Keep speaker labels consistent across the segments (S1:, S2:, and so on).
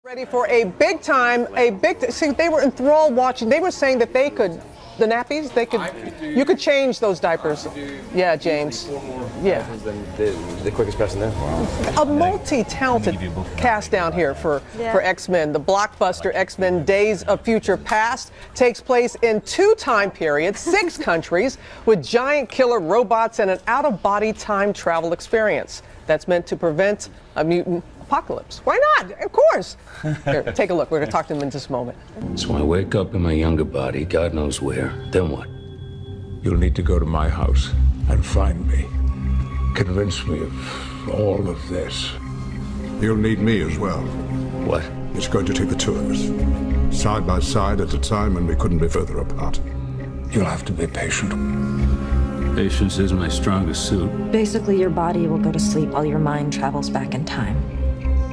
S1: Ready for see, they were enthralled watching. They were saying that they could, the nappies, you could change those diapers. Yeah, James. Yeah.
S2: The quickest person there. Wow.
S1: A multi-talented cast down here for X-Men. The blockbuster X-Men Days of Future Past takes place in 2 time periods, 6 countries, with giant killer robots and an out-of-body time travel experience that's meant to prevent a mutant apocalypse. Why not? Of course. Here, take a look. We're going to talk to them in just a moment.
S3: So I wake up in my younger body, God knows where. Then what?
S4: You'll need to go to my house and find me. Convince me of all of this.
S5: You'll need me as well.
S3: What?
S5: It's going to take the 2 of us, side by side at a time when we couldn't be further apart.
S4: You'll have to be patient.
S3: Patience is my strongest suit.
S6: Basically, your body will go to sleep while your mind travels back in time.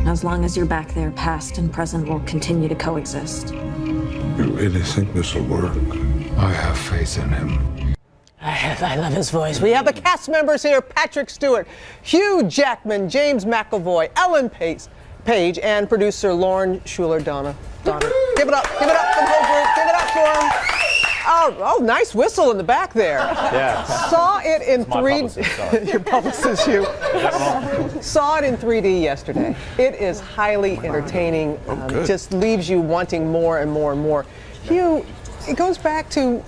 S6: As long as you're back there, past and present will continue to coexist.
S5: You really think this will work?
S4: I have faith in him.
S1: I love his voice. We have the cast members here: Patrick Stewart, Hugh Jackman, James McAvoy, Ellen Page, and producer Lauren Schuler-Donner. Give it up for the whole group. Give it up for them. Oh, nice whistle in the back there.
S2: Yeah.
S1: Saw it in 3D. Your publicist, Hugh. Saw it in 3D yesterday. It is highly entertaining. Just leaves you wanting more and more and more. Hugh, it goes back to,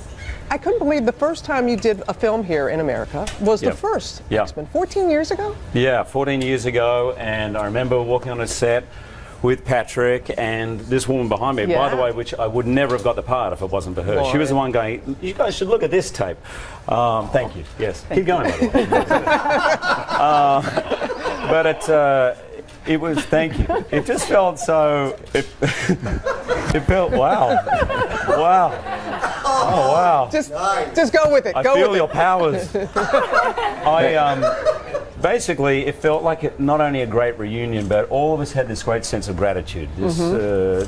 S1: I couldn't believe the first time you did a film here in America was the first X-Men. 14 years ago?
S2: Yeah, 14 years ago, and I remember walking on a set with Patrick and this woman behind me, by the way, which I would never have got the part if it wasn't for her. Boy. She was the one going, you guys should look at this tape. Thank you. Yes. Keep going, by the way. But it was, thank you. It just felt so, it felt, wow. Wow. Oh, wow.
S1: Just go with it.
S2: I feel your powers. Basically, it felt like not only a great reunion, but all of us had this great sense of gratitude. This,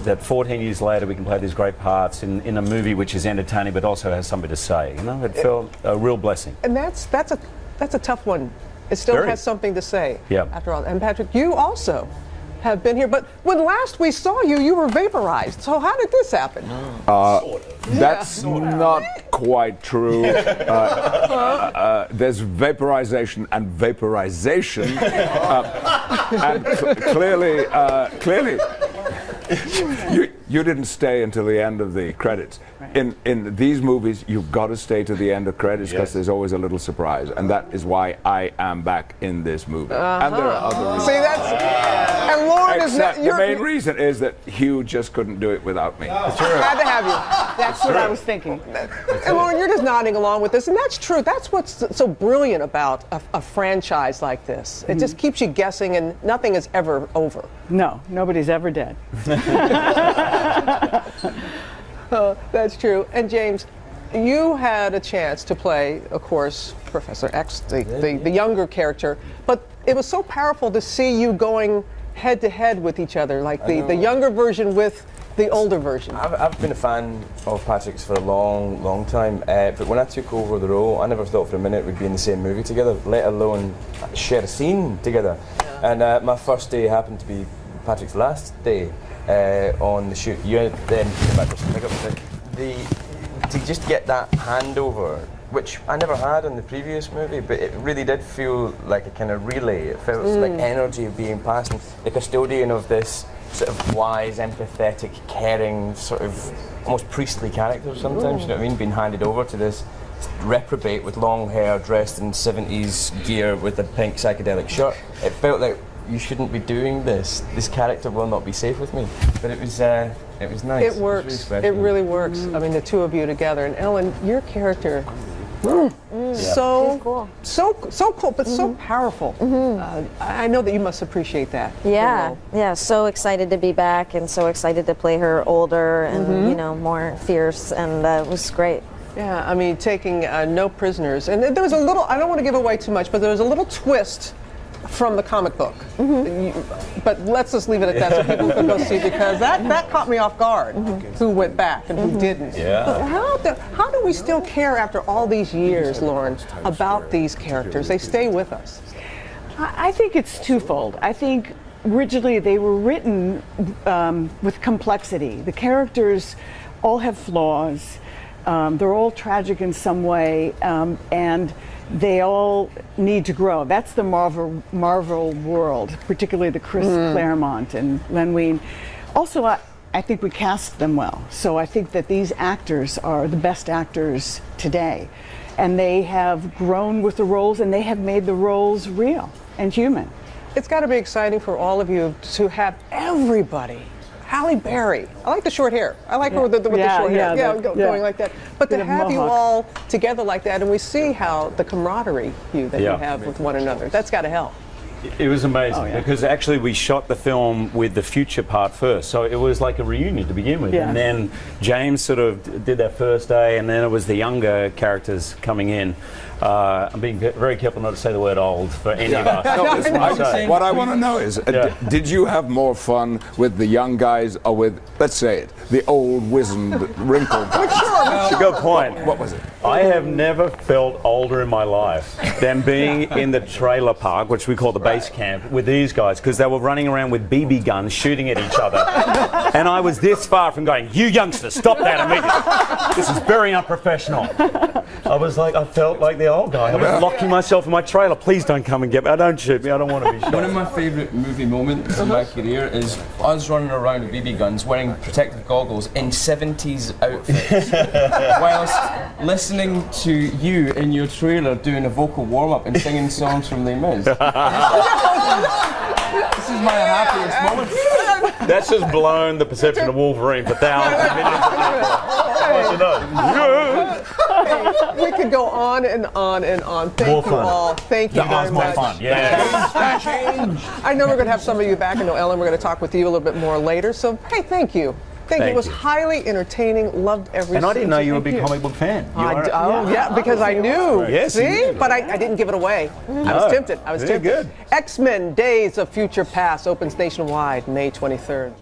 S2: that 14 years later we can play these great parts in a movie which is entertaining but also has something to say. You know, it felt a real blessing.
S1: And that's a tough one. It still has something to say. After all. And Patrick, you also have been here, but when last we saw you, you were vaporized. So how did this happen?
S7: That's not quite true. There's vaporization and vaporization, and clearly, you didn't stay until the end of the credits. In these movies, you've got to stay to the end of credits because there's always a little surprise, and that is why I am back in this movie. And there are other reasons.
S1: See, and Lauren
S7: Except the main reason is that Hugh just couldn't do it without me.
S1: Had to have you.
S8: That's what I was thinking.
S1: And Lauren, you're just nodding along with this, and that's true. That's what's so brilliant about a franchise like this. It just keeps you guessing, and nothing is ever over.
S8: No, nobody's ever dead.
S1: That's true. And James, you had a chance to play, of course, Professor X, the younger character, but it was so powerful to see you going head to head with each other, like the younger version with the older version.
S2: I've been a fan of Patrick's for a long time, but when I took over the role, I never thought for a minute we'd be in the same movie together, let alone share a scene together. And my first day happened to be Patrick's last day on the shoot. You then came back to pick up to just get that handover, which I never had in the previous movie, but it really did feel like a kind of relay. It felt like energy being passed. And the custodian of this sort of wise, empathetic, caring, sort of almost priestly character sometimes, you know what I mean, being handed over to this reprobate with long hair, dressed in 70s gear with a pink psychedelic shirt. It felt like, you shouldn't be doing this. This character will not be safe with me. But it was nice.
S1: It works. It really works. I mean, the two of you together. And Ellen, your character, so cool, but so powerful. I know that you must appreciate that.
S6: Yeah. So excited to be back, and so excited to play her older and more fierce, and it was great.
S1: Yeah, I mean, taking no prisoners, and there was a little. I don't want to give away too much, but there was a little twist from the comic book. But let's just leave it at that so people can go see, because that caught me off guard, who went back and who didn't. But how do we still care after all these years, Lauren, about these characters? They stay with us.
S8: I think it's twofold. I think originally they were written with complexity. The characters all have flaws. They're all tragic in some way, and they all need to grow. That's the Marvel world, particularly the Chris Claremont and Len Wein. Also, I think we cast them well. So I think that these actors are the best actors today. And they have grown with the roles, and they have made the roles real and human.
S1: It's got to be exciting for all of you to have everybody. Halle Berry. I like the short hair. I like her with the short hair. Going like that. But to have you all together like that, and we see how the camaraderie you have with one another. That's got to help.
S9: It was amazing because actually we shot the film with the future part first, so it was like a reunion to begin with, and then James sort of did that first day, and then it was the younger characters coming in. I'm being very careful not to say the word old for any of us.
S7: No, what I want to know is, did you have more fun with the young guys or with, let's say it, the old, wizened, wrinkled guys?
S9: Good point.
S7: What was it?
S9: I have never felt older in my life than being in the trailer park, which we call the base camp, with these guys, because they were running around with BB guns shooting at each other. And I was this far from going, "You youngsters, stop that immediately. This is very unprofessional." I was like, I felt like the old guy. I was locking myself in my trailer. Please don't come and get me. Don't shoot me. I don't want to be shot.
S2: One of my favourite movie moments in my career is us running around with BB guns, wearing protective goggles in 70s outfits, whilst listening to you in your trailer doing a vocal warm-up and singing songs from Les Mis. This is my happiest moment.
S9: That's just blown the perception of Wolverine for thousands, millions of people.
S1: We could go on and on and on. Thank you all. Thank you very much.
S9: Fun. Yeah.
S1: I know we're going to have some of you back. I know, Ellen, we're going to talk with you a little bit more later. So, hey, thank you. Thank you. It was highly entertaining. Loved every.
S9: And I didn't know you were a big comic book fan.
S1: Because I knew.
S9: Yes.
S1: See, but I didn't give it away. I was tempted.
S9: Very good.
S1: X-Men: Days of Future Past opens nationwide May 23rd.